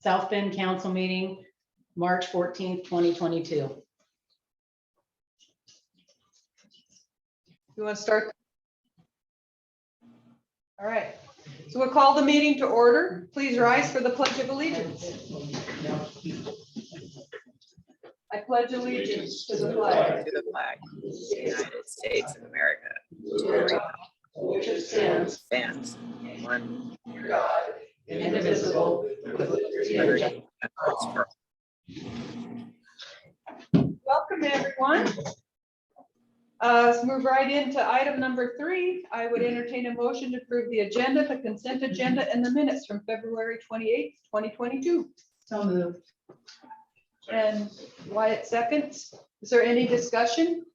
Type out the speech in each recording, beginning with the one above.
South Bend Council meeting, March 14th, 2022. You want to start? All right, so we'll call the meeting to order. Please rise for the Pledge of Allegiance. I pledge allegiance to the flag of the United States of America, to the republic which stands stands one God, indivisible, with liberty and justice. for Welcome, everyone. Let's move right into item number 3. I would entertain a motion to approve the agenda, the consent agenda, and the minutes from February 28th, 2022. So moved. And Wyatt seconds. Is there any discussion?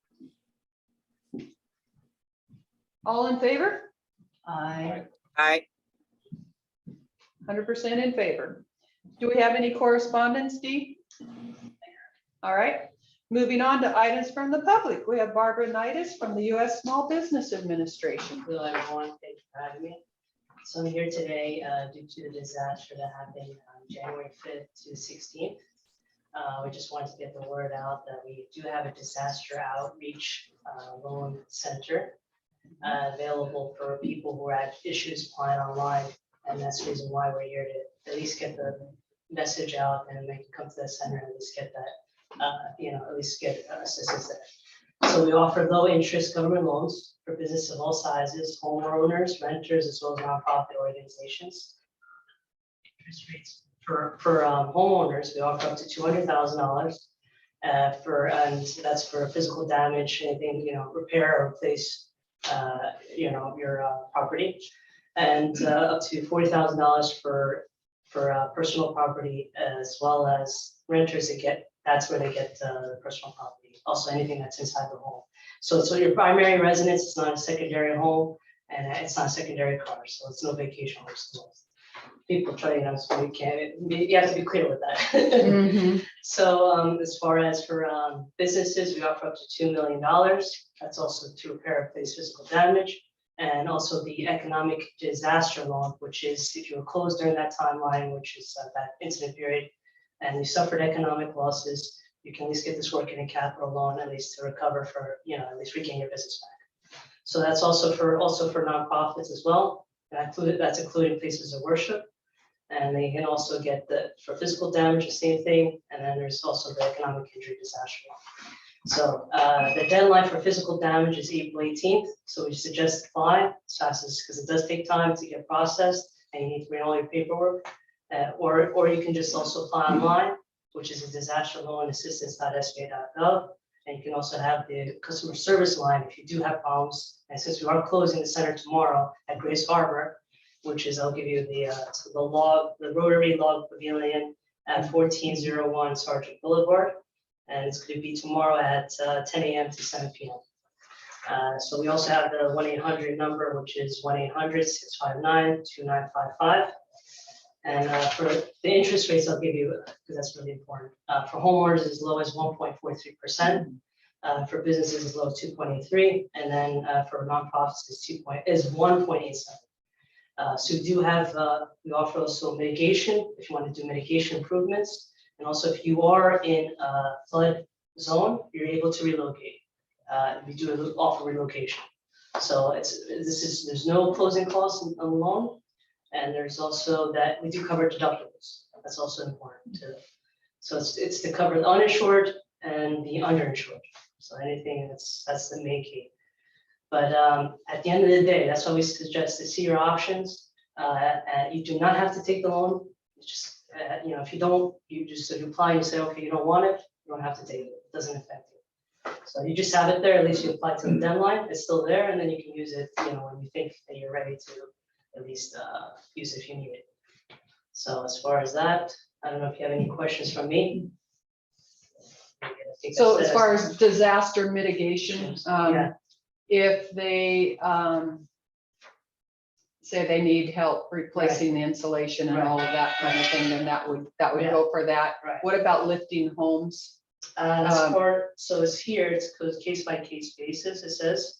All in favor? Aye. I 100% in favor. Do we have any correspondence, Dee? All right. Moving on to items from the public. We have Barbara Knightis from the U.S. Small Business Administration. Hello, everyone. Thank you for having me. So I'm here today due to the disaster that happened on January 5th to 16th. We just wanted to get the word out that we do have a disaster outreach loan center available for people who had issues applying online. And that's the reason why we're here, to at least get the message out, and they can come to the center and at least get that, at least get assistance there. So we offer low interest government loans for businesses of all sizes, homeowners, renters, as well as nonprofit organizations. Interest rates for homeowners, we offer up to $200,000 and that's for physical damage, anything, repair or replace, your property, and up to $40,000 for personal property, as well as renters that's where they get the personal property. Also, anything that's inside the home. So your primary residence is not a secondary home, and it's not a secondary car, so it's no vacation rental. People try, so we can't. You have to be clear with that. Mhm. So as far as for businesses, we offer up to $2 million. That's also to repair or replace physical damage. And also the economic disaster loan, which is if you were closed during that timeline, which is that incident period, and you suffered economic losses, you can at least get this working in capital loan, at least to recover for, at least regain your business back. So that's also for nonprofits as well. That's including places of worship. And they can also get for physical damage, the same thing. And then there's also the economic injury disaster loan. So the deadline for physical damage is April 18th. So we suggest apply as fast as, because it does take time to get processed and you need to bring all your paperwork. Or you can just also apply online, which is a disaster loan assistance.sba.gov. And you can also have the customer service line if you do have problems. And since we are closing the center tomorrow at Grace Harbor, which is, I'll give you the Rotary Log Pavilion at 1401 Sergeant Boulevard. And it's going to be tomorrow at 10 a.m. to 7 p.m. So we also have the 1-800 number, which is 1-800-659-2955. And for the interest rates, I'll give you, because that's really important. For homeowners, as low as 1.43%. For businesses, as low as 2.83%. And then for nonprofits, is 1.87%. So we do have, we offer also mitigation, if you want to do mitigation improvements. And also if you are in a flood zone, you're able to relocate. We do offer relocation. So there's no closing costs on the loan. And there's also that we do cover deductibles. That's also important too. So it's to cover the uninsured and the underinsured. So anything that's the main key. But at the end of the day, that's why we suggest to see your options. You do not have to take the loan. It's just, if you don't, you apply and you say, okay, you don't want it, you don't have to take it. It doesn't affect you. So you just have it there, at least you apply to the deadline, it's still there, and then you can use it, when you think that you're ready to at least use it if you need it. So as far as that, I don't know if you have any questions from me. So as far as disaster mitigation, Yeah. if they say they need help replacing the insulation and all of that kind of thing, then that would Yeah. go for that. Right. What about lifting homes? So it's here, it's case by case basis, it says,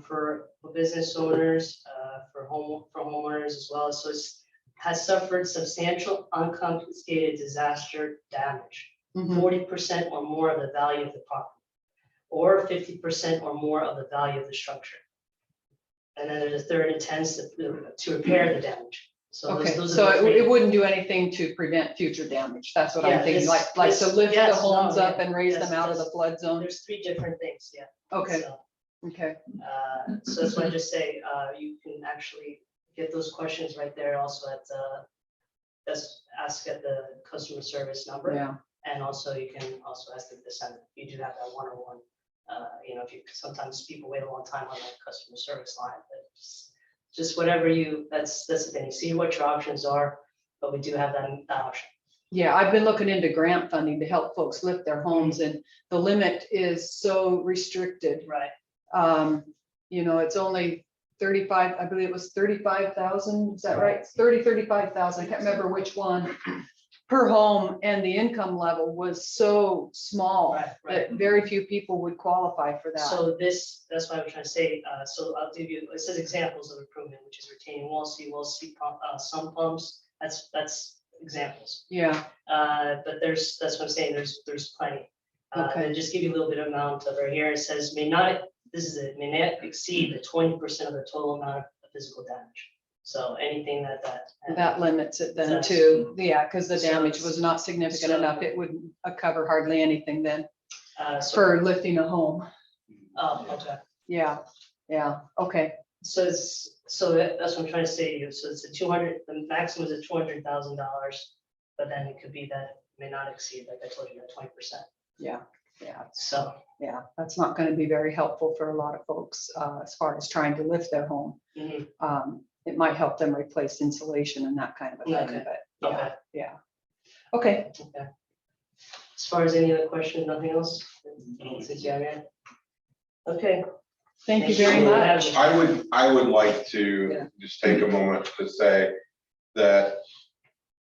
for business owners, for homeowners as well. So it's has suffered substantial unconfiscated disaster damage, Mhm. 40% or more of the value of the property, or 50% or more of the value of the structure. And then there's a third intends to repair the damage. So Okay, those so are the three. it wouldn't do anything to prevent future damage. That's what I'm Yeah, thinking, this- like to this- lift the yes, no, homes up yeah, and raise yes, them out of yes. the flood zone. There's three different things, yeah. Okay, So, okay, So that's why I just say, you can actually get those questions right there also at, just ask at the customer service number. yeah, And also you can also ask them to send, you do have that one-on-one, you know, if you, sometimes people wait a long time on that customer service line, but just whatever you, that's the thing, see what your options are, but we do have that option. yeah. I've been looking into grant funding to help folks lift their homes, and the limit is so restricted. Right. You know, it's only 35, I believe it was 35,000, is that right? 35,000, I can't remember which one, per home, and the income level was so small Right, right. that very few people would qualify for that. So this, that's what I'm trying to say, so I'll give you, it says examples of improvement, which is retaining walls, pump, sump pumps, that's examples. Yeah, But that's what I'm saying, there's plenty. Okay. And just give you a little bit of amount over here, it says may not, this is it, may not exceed the 20% of the total amount of physical damage. So anything that limits it then That's- too, yeah, because the So damage it's- was not significant so- enough. It wouldn't cover hardly anything then so, for lifting a home. oh, okay. Yeah, yeah, okay, So that's what I'm trying to say to you. So it's a 200, the maximum is $200,000, but then it could be that it may not exceed, like I told you, that 20%. yeah. So, Yeah, that's not going to be very helpful for a lot of folks as far as trying to lift their home. mhm, It might help them replace insulation and that kind of a thing, Okay, but yeah, okay, yeah. Okay, okay. As far as any other questions, nothing else? Since you have it. Okay. thank you very So, much. I would like Yeah. to just take a moment to say that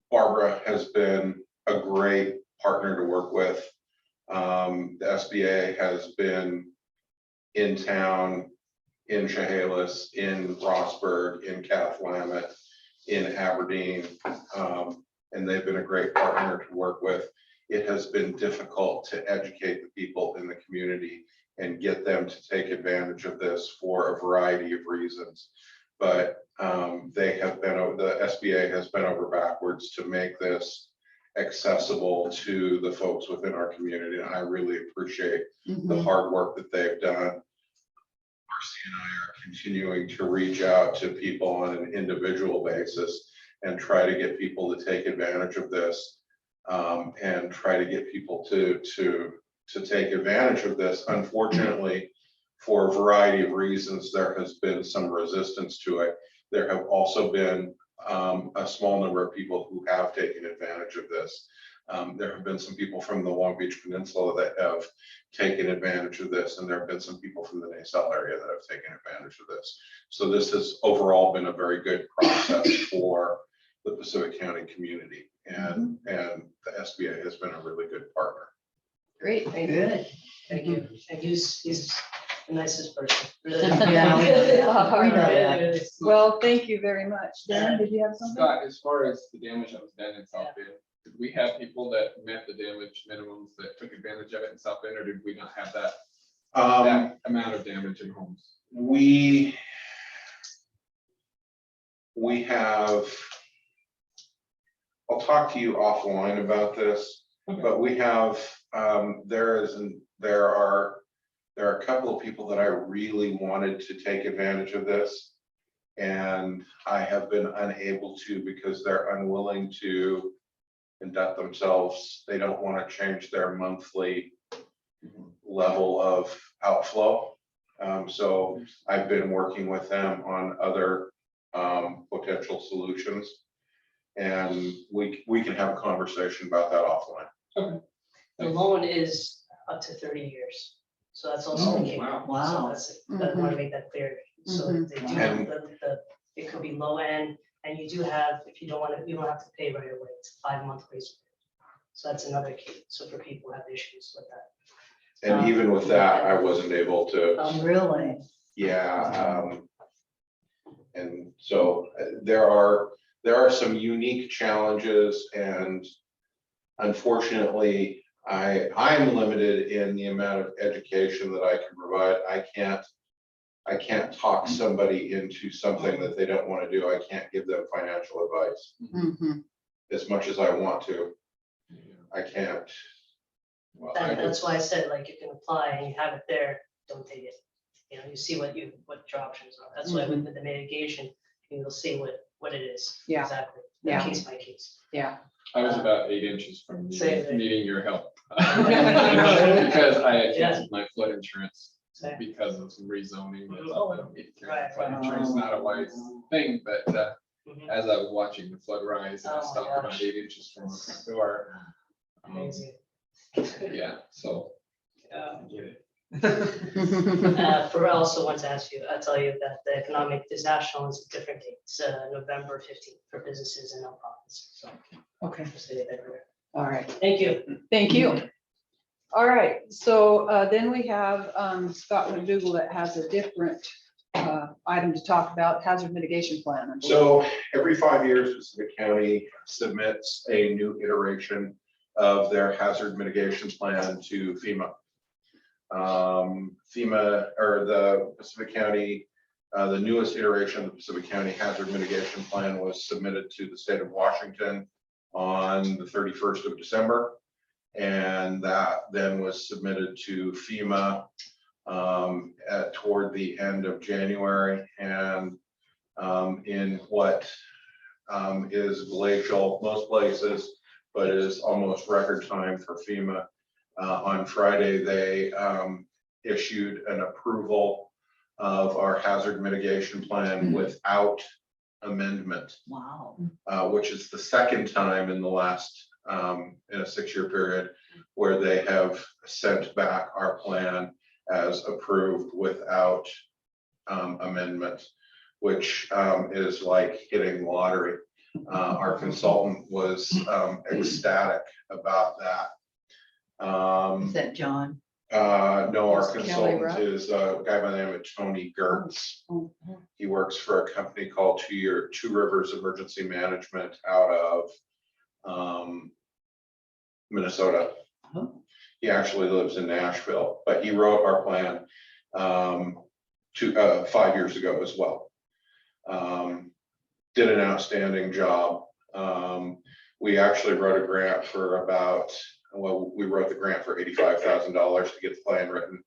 Barbara has been a great partner to work with. The SBA has been in town, in Chehalis, in Rossburg, in Cathlamet, in Aberdeen, and they've been a great partner to work with. It has been difficult to educate the people in the community and get them to take advantage of this for a variety of reasons. But they have been, the SBA has been over backwards to make this accessible to the folks within our community. And I really appreciate the Mhm. hard work that they've done. Marcy and I are continuing to reach out to people on an individual basis and try to get people to take advantage of this, and try to get people to take advantage of this. Unfortunately, for a variety of reasons, there has been some resistance to it. There have also been a small number of people who have taken advantage of this. There have been some people from the Long Beach Peninsula that have taken advantage of this, and there have been some people from the Nasal area that have taken advantage of this. So this has overall been a very good process for the Pacific County community, and the SBA has been a really good partner. Great, thank you. Good. Thank you. And he's the nicest person. Really. Yeah, we know that. Really. Well, thank you very much. Dan, did you have something? Scott, as far as the damage that was done in South Bend, did we have people that met the damage minimums that took advantage of it in South Bend, or did we not have that amount of damage in homes? We have, I'll talk to you offline about this, Okay. but we have, there are a couple of people that I really wanted to take advantage of this. And I have been unable to because they're unwilling to conduct themselves. They don't want to change their monthly level of outflow. So I've been working with them on other potential solutions. And we can have a conversation about that offline. The loan is up to 30 years. So that's also the key. wow. So Wow. I want to make that clear. So Mhm. they do have it could be low end, and you do have, if you don't want to, you don't have to pay right away. It's a 5-month grace period. So that's another key. So for people who have issues with that. And even with that, I wasn't able to, Really? yeah. And so there are there are some unique challenges, and unfortunately, I'm limited in the amount of education that I can provide. I can't talk somebody into something that they don't want to do. I can't give them financial advice Mhm. as much as I want to. I can't. Well, And I that's why I said, like, you can apply and you have it there, don't take it. You know, you see what your options are. That's why with the mitigation, you'll see what it is. Yeah. Exactly. Yeah. Case by case. Yeah. I was about 8 inches from Same thing. needing your help. Because I had canceled my flood insurance Same. because of some rezoning. That's Mhm. all I don't need to carry Right, flood right. insurance, not a wise thing, but Mhm. as I was watching the flood rise and Oh I my stopped about gosh. 8 inches from the front door. Amazing. Yeah, so. Yeah. I get it. For also want to ask you, I'll tell you that the economic disaster loan is a different date. It's November 15th for businesses and nonprofits. So Okay, just say that there. all right. Thank you. Thank you. All right, so then we have Scott McDougal that has a different item to talk about, hazard mitigation plan. So every 5 years, Pacific County submits a new iteration of their hazard mitigation plan to FEMA. FEMA, or the Pacific County, the newest iteration of the Pacific County Hazard Mitigation Plan was submitted to the state of Washington on the 31st of December. And that then was submitted to FEMA toward the end of January. And in what is glacial most places, but is almost record time for FEMA. On Friday, they issued an approval of our hazard mitigation plan without amendment, Wow. which is the second time in the last, in a 6-year period, where they have sent back our plan as approved without amendment, which is like hitting lottery. Our consultant was ecstatic about that. Is that John? No, our Is Kelly consultant Rupp? is a guy by the name of Tony Gertz. Oh, He works for a company called Two Rivers Emergency Management out of Minnesota. Oh. He actually lives in Nashville, but he wrote our plan 5 years ago as well. Did an outstanding job. We actually wrote a grant for we wrote the grant for $85,000 to get the plan written.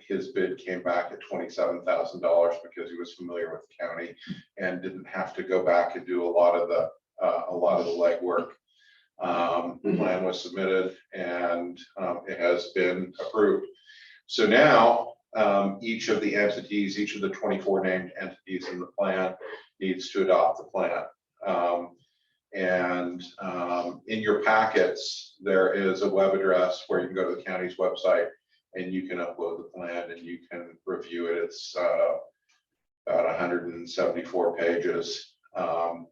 His bid came back at $27,000 because he was familiar with the county and didn't have to go back and do a lot of the legwork. The plan was submitted and it has been approved. So now each of the entities, each of the 24 named entities in the plan needs to adopt the plan. In your packets, there is a web address where you can go to the county's website and you can upload the plan and you can review it. It's about 174 pages. I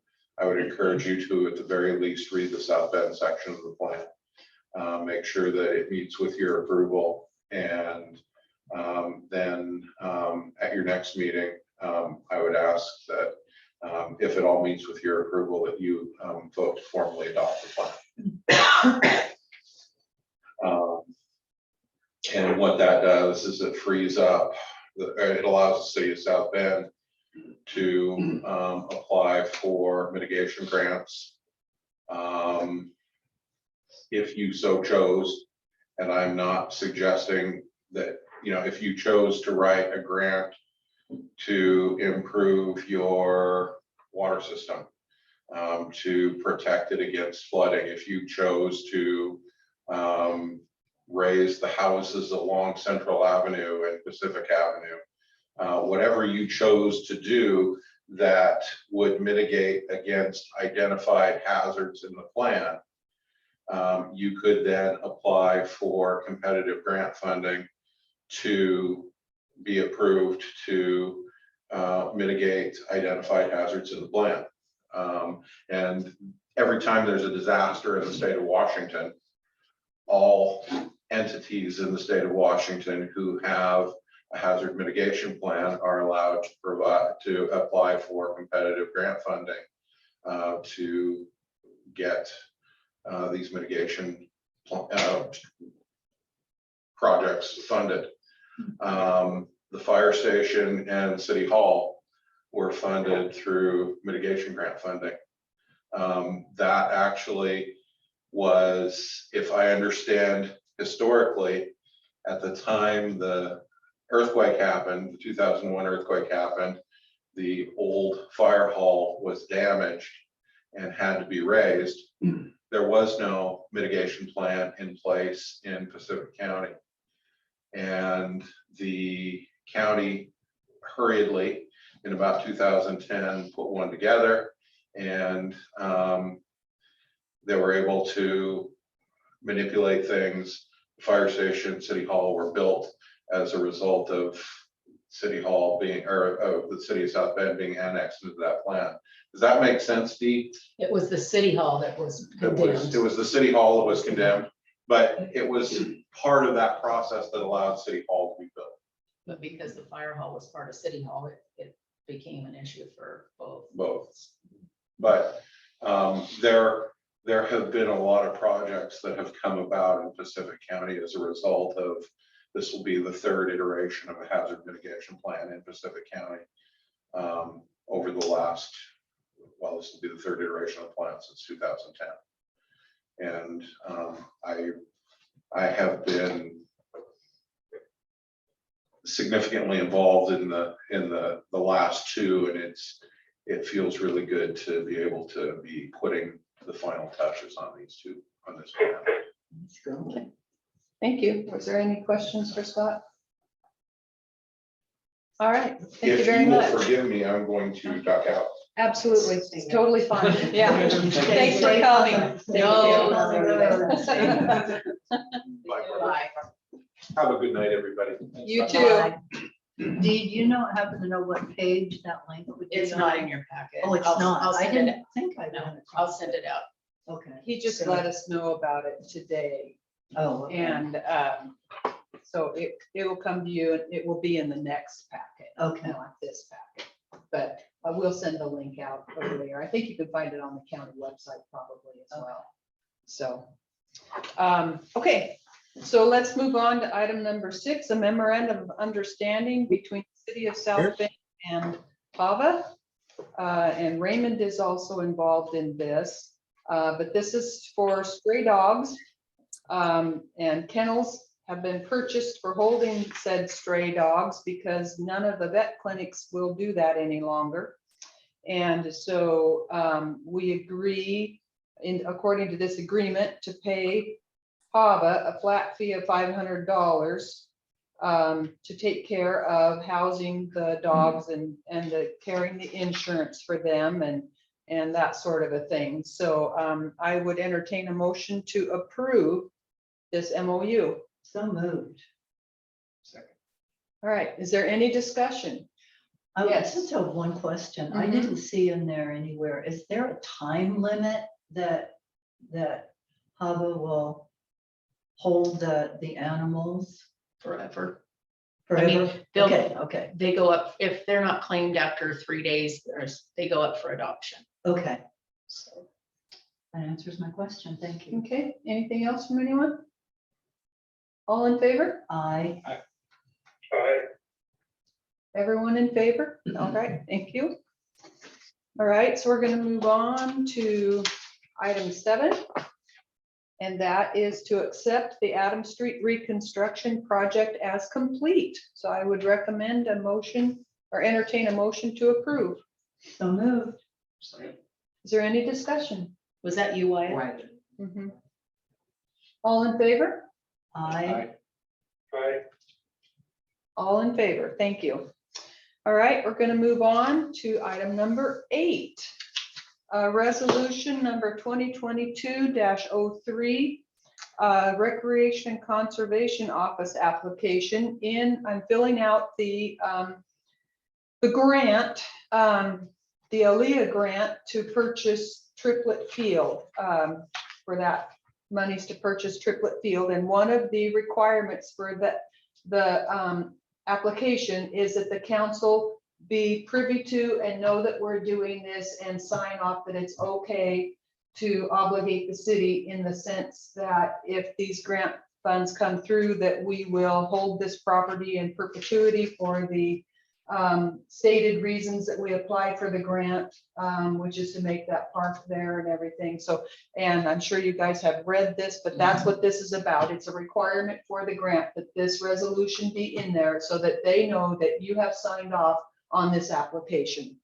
would encourage you to, at the very least, read the South Bend section of the plan. Make sure that it meets with your approval, and then at your next meeting, I would ask that if it all meets with your approval, that you vote to formally adopt the plan. And what that does is it frees up, it allows the city of South Bend to apply for mitigation grants. If you so chose, and I'm not suggesting that, if you chose to write a grant to improve your water system, to protect it against flooding, if you chose to raise the houses along Central Avenue and Pacific Avenue, whatever you chose to do that would mitigate against identified hazards in the plan, you could then apply for competitive grant funding to be approved to mitigate identified hazards in the plan. And every time there's a disaster in the state of Washington, all entities in the state of Washington who have a hazard mitigation plan are allowed to apply for competitive grant funding to get these mitigation projects funded. The fire station and city hall were funded through mitigation grant funding. That actually was, if I understand historically, at the time the earthquake happened, the 2001 earthquake happened, the old fire hall was damaged and had to be raised. There was no mitigation plan in place in Pacific County. And the county hurriedly in about 2010 put one together, and they were able to manipulate things. Fire station, city hall were built as a result of city hall being, or the city of South Bend being annexed into that plan. Does that make sense, Dee? It was the city hall that was It condemned. was the city hall that was condemned, but it was part of that process that allowed city hall to be built. But because the fire hall was part of city hall, it became an issue for both. Both. But there have been a lot of projects that have come about in Pacific County as a result of, this will be the third iteration of a hazard mitigation plan in Pacific County over the last, well, this will be the third iteration of the plan since 2010. And I have been significantly involved in the last two, and it feels really good to be able to be putting the final touches on these two, on this plan. Okay. Thank you. Was there any questions for Scott? All right, thank you If very you will much. forgive me, I'm going to duck out. Absolutely, it's totally fine. Yeah. Thanks for coming. Bye. Bye. Have a good night, everybody. You too. Did you happen to know what page that link would be? It's on? not in your packet. Oh, it's I'll not. I send it. didn't think I No, got it. I'll send it out. Okay. He just let us know about it today, Oh, okay. and so it will come to you, and it will be in the next packet, Okay. not this packet. But I will send the link out earlier. I think you can find it on the county website probably as well. So, okay, so let's move on to item number 6, a memorandum of understanding between the city of South Bend and PAVA. And Raymond is also involved in this, but this is for stray dogs. And kennels have been purchased for holding said stray dogs because none of the vet clinics will do that any longer. And so we agree, according to this agreement, to pay PAVA a flat fee of $500 to take care of housing the dogs and carrying the insurance for them and that sort of a thing. So I would entertain a motion to approve this MOU. So moved. All right, is there any discussion? I Yes. just have one question. I Mhm. didn't see in there anywhere. Is there a time limit that Hubba will hold the animals Forever. forever? they'll- Okay. They go up, if they're not claimed after 3 days, they go up for adoption. Okay. So That answers my question. Thank you. Okay, anything else from anyone? All in favor? I, Everyone in favor? All right, thank you. All right, so we're gonna move on to item 7. And that is to accept the Adams Street reconstruction project as complete. So I would recommend a motion or entertain a motion to approve. so moved. Is there any discussion? was that you, Wyatt? Mhm. All in favor? I, All in favor, thank you. All right, we're gonna move on to item number 8. Resolution number 2022-03, Recreation and Conservation Office application I'm filling out the grant, the ALEA grant to purchase Triplet Field, for that monies to purchase Triplet Field. And one of the requirements for the application is that the council be privy to and know that we're doing this and sign off that it's okay to obligate the city in the sense that if these grant funds come through, that we will hold this property in perpetuity for the stated reasons that we applied for the grant, which is to make that park there and everything. So, and I'm sure you guys have read this, but that's what this is about. It's a requirement for the grant that this resolution be in there so that they know that you have signed off on this application.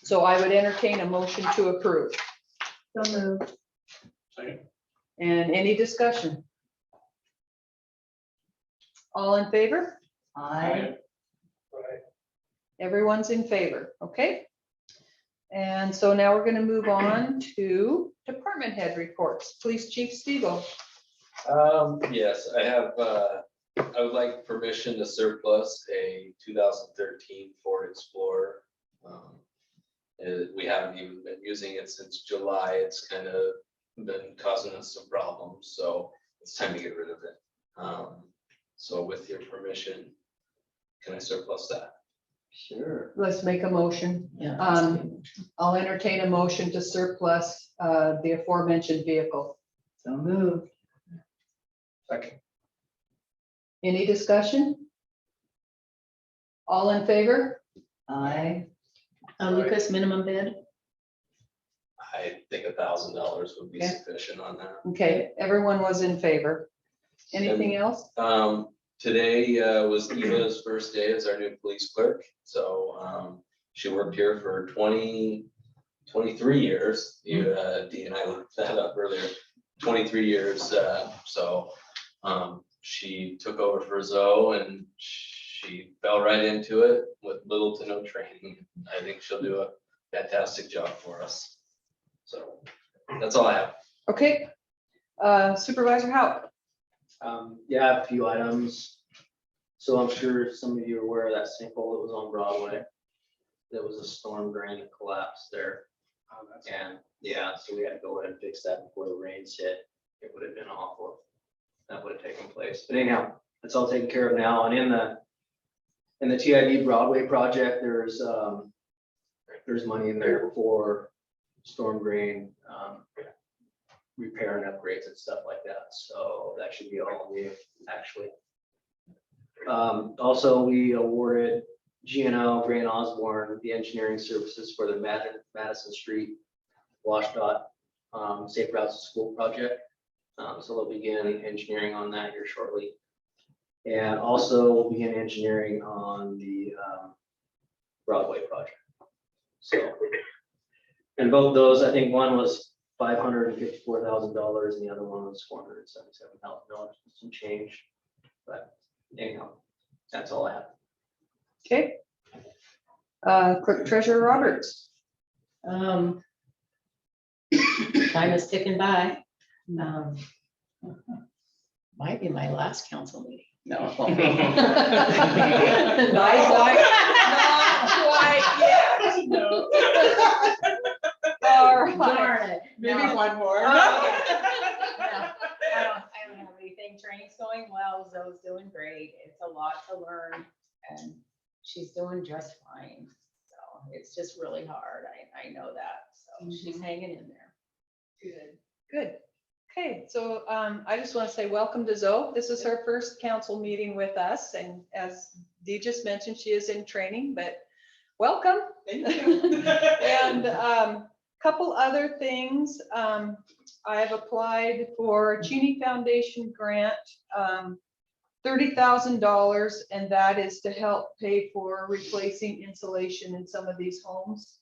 So I would entertain a motion to approve. So moved. And any discussion? All in favor? I, Everyone's in favor, okay? And so now we're gonna move on to department head reports. Police Chief Stevo. Yes, I have, I would like permission to surplus a 2013 Ford Explorer. We haven't even been using it since July. It's kind of been causing us some problems, so it's time to get rid of it. So with your permission, can I surplus that? sure. Let's make a motion. Yeah. I'll entertain a motion to surplus the aforementioned vehicle. So moved. Any discussion? All in favor? I, Lucas, minimum bid? I think $1,000 would be Okay. sufficient on that. Okay, everyone was in favor. Anything else? Today was Eva's first day as our new police clerk. So she worked here for 23 years. Dee and I looked that up earlier. 23 years. So she took over for Zoe and she fell right into it with little to no training. I think she'll do a fantastic job for us. So that's all I have. Okay. Supervisor Howe. Yeah, I have a few items. So I'm sure some of you are aware of that sinkhole that was on Broadway. There was a storm drain that collapsed there. And yeah, so we had to go ahead and fix that before the rains hit. It would have been awful if that would have taken place. But anyhow, that's all taken care of now. And in the TID Broadway project, there's money in there for storm drain, repair and upgrades and stuff like that. So that should be all new, actually. Also, we awarded GNO, Grant Osborne, the engineering services for the Madison Street WashDOT Safe Routes to School project. So they'll begin engineering on that here shortly. And also we'll begin engineering on the Broadway project. So, and both those, I think one was $554,000 and the other one was $477,000, some change. But anyhow, that's all I have. Okay. Clerk Treasurer Roberts. Time is ticking by. Might be my last council meeting. No. Not quite yet. No. All right. Darn it. Maybe No. one more. No, I don't have anything. Training's going well. Zoe's doing great. It's a lot to learn and she's doing just fine. So it's just really hard. I know that. So she's hanging in there. Good, good. Okay, so I just want to say welcome to Zoe. This is her first council meeting with us, and as Dee just mentioned, she is in training, but welcome. Thank you. And couple other things. I have applied for Cheney Foundation grant, $30,000, and that is to help pay for replacing insulation in some of these homes.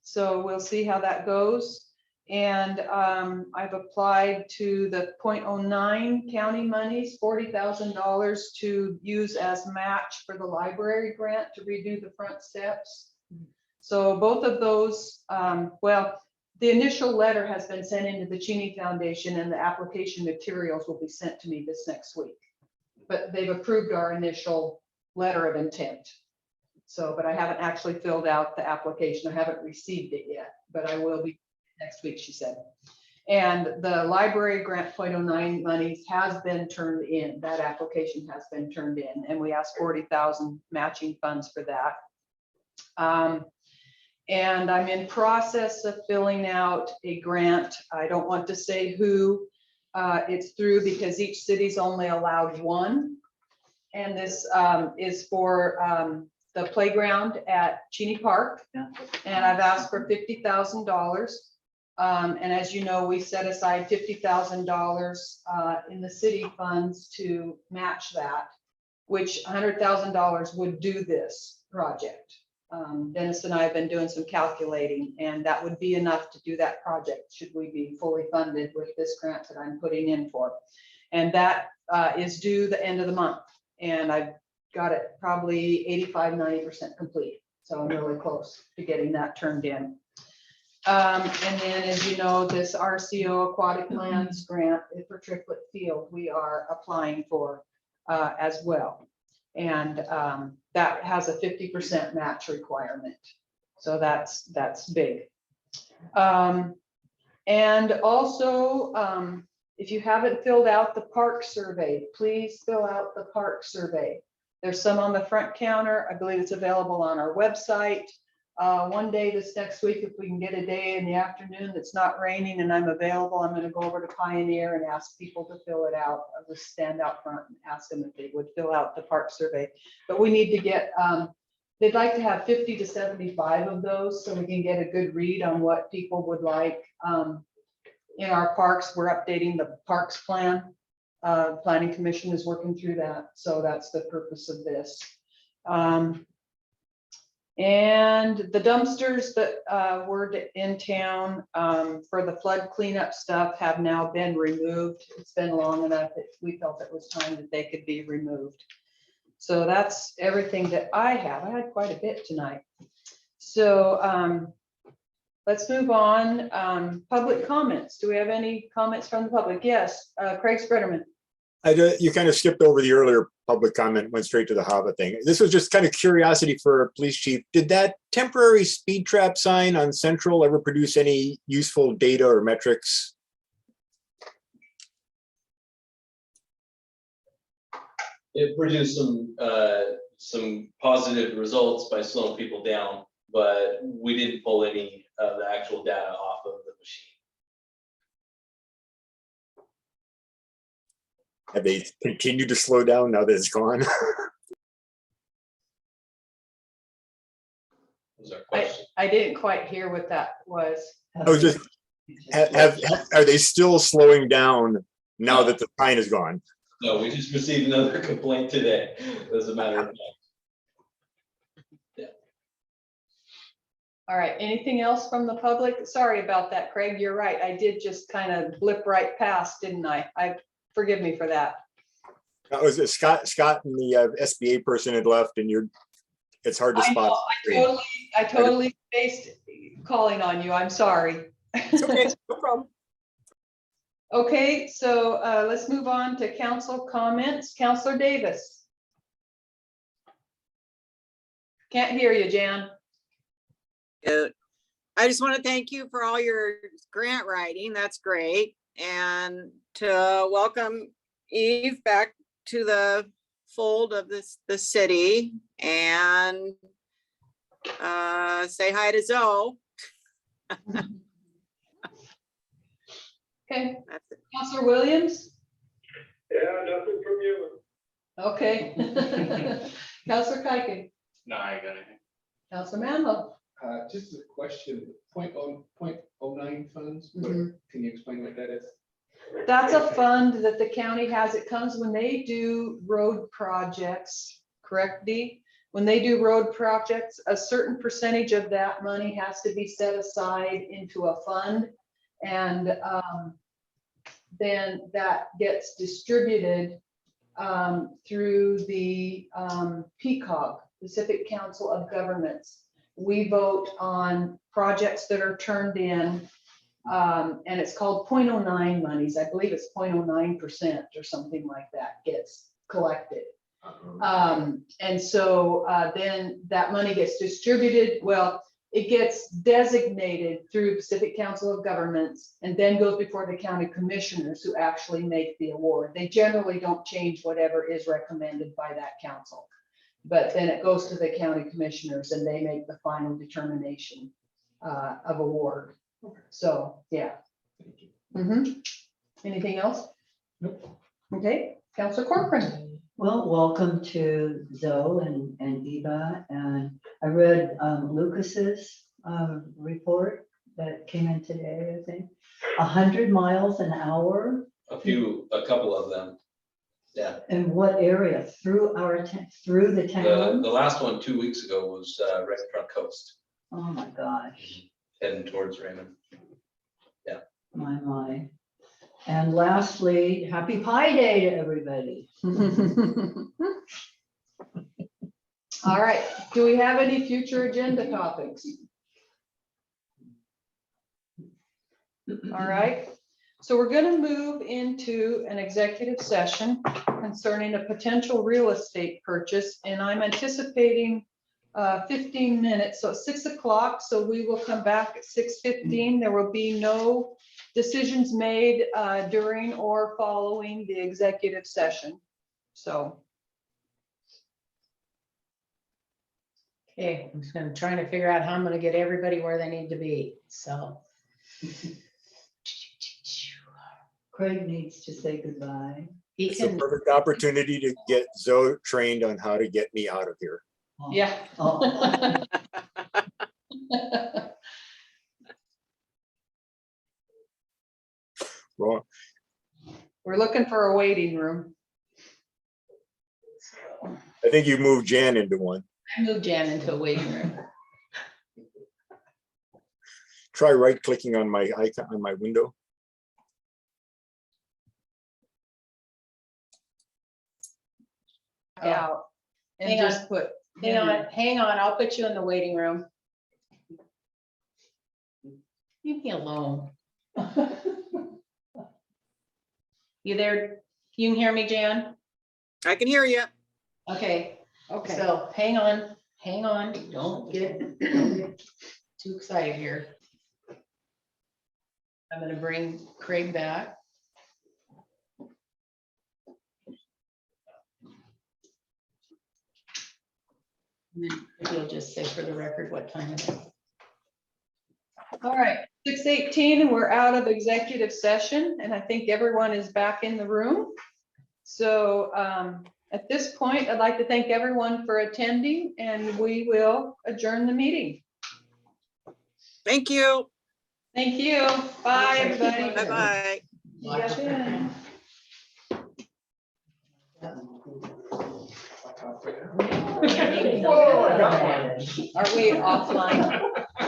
So we'll see how that goes. And I've applied to the .09 county monies, $40,000 to use as match for the library grant to redo the front steps. So both of those, well, the initial letter has been sent into the Cheney Foundation and the application materials will be sent to me this next week. But they've approved our initial letter of intent. So, but I haven't actually filled out the application. I haven't received it yet, but I will be next week, she said. And the library grant .09 monies has been turned in. That application has been turned in, and we asked 40,000 matching funds for that. And I'm in process of filling out a grant. I don't want to say who it's through because each city's only allowed one. And this is for the playground at Cheney Park. And I've asked for $50,000. And as you know, we set aside $50,000 in the city funds to match that, which $100,000 would do this project. Dennis and I have been doing some calculating, and that would be enough to do that project should we be fully funded with this grant that I'm putting in for. And that is due the end of the month. And I've got it probably 85–90% complete. So I'm really close to getting that turned in. And then, as you know, this RCO Aquatic Lands grant for Triplet Field, we are applying for as well. And that has a 50% match requirement. So that's big. And also, if you haven't filled out the park survey, please fill out the park survey. There's some on the front counter. I believe it's available on our website. One day this next week, if we can get a day in the afternoon that's not raining and I'm available, I'm going to go over to Pioneer and ask people to fill it out. I'll just stand out front and ask them if they would fill out the park survey. But we need to get, they'd like to have 50 to 75 of those so we can get a good read on what people would like. In our parks, we're updating the parks plan. Planning Commission is working through that. So that's the purpose of this. And the dumpsters that were in town for the flood cleanup stuff have now been removed. It's been long enough that we felt it was time that they could be removed. So that's everything that I have. I had quite a bit tonight. So let's move on. Public comments. Do we have any comments from the public? Yes, Craig Spreaderman. You kind of skipped over the earlier public comment, went straight to the HAVA thing. This was just kind of curiosity for a police chief. Did that temporary speed trap sign on Central ever produce any useful data or metrics? It produced some positive results by slowing people down, but we didn't pull any of the actual data off of the machine. Have they continued to slow down now that it's gone? Was our question? I didn't quite hear what that was. Oh, just are they still slowing down now that the sign is gone? No, we just received another complaint today, as a matter of fact. All right, anything else from the public? Sorry about that, Craig. You're right. I did just kind of blip right past, didn't I? Forgive me for that. That was Scott and the SBA person had left, and it's hard to spot. I totally spaced calling on you. I'm sorry. It's okay, no problem. Okay, so let's move on to council comments. Councilor Davis. Can't hear you, Jan. I just want to thank you for all your grant writing. That's great. And to welcome Eve back to the fold of the city, and say hi to Zoe. Okay, Councilor Williams. Yeah, nothing from you. Okay. Councilor Kuiken. No, I got anything. Councilor Manlow. Just a question, .09 funds, Mhm. can you explain what that is? That's a fund that the county has. It comes when they do road projects, correct, Dee? When they do road projects, a certain percentage of that money has to be set aside into a fund. And then that gets distributed through the PCOG, Pacific Council of Governments. We vote on projects that are turned in, and it's called .09 monies. I believe it's 0.09% or something like that gets collected. And so then that money gets distributed. Well, it gets designated through Pacific Council of Governments and then goes before the county commissioners who actually make the award. They generally don't change whatever is recommended by that council. But then it goes to the county commissioners and they make the final determination of award. So, yeah. Anything else? Okay, Counselor Corcoran. Well, welcome to Zoe and Eva, and I read Lucas's report that came in today, I think. 100 miles an hour, A couple of them. Yeah, in what area? Through through the the town? last one 2 weeks ago was right front coast, Oh my gosh, heading towards Raymond. my. And lastly, happy Pi Day to everybody. All right, do we have any future agenda topics? All right, so we're going to move into an executive session concerning a potential real estate purchase, and I'm anticipating 15 minutes, so 6 o'clock, so we will come back at 6:15. There will be no decisions made during or following the executive session, so. Okay, I'm just gonna try to figure out how I'm gonna get everybody where they need to be, so. Craig needs to say goodbye. He It's a can, perfect opportunity to get Zoe trained on how to get me out of here. Yeah. Oh. Well, We're looking for a waiting room. I think you moved Jan into one. I moved Jan into a waiting room. Try right clicking on my icon on my window. Out. And Hang on. just put. Hang on, I'll put you in the waiting room. Leave me alone. You there? You can hear me, Jan? I can hear you. Okay, Okay. so hang on, don't get too excited here. I'm gonna bring Craig back. And then if you'll just say for the record what time it is. All right, 6:18, and we're out of executive session, and I think everyone is back in the room. So at this point, I'd like to thank everyone for attending, and we will adjourn the meeting. Thank you. Thank you. Bye, everybody. Bye-bye. Yes, yeah. Are we offline?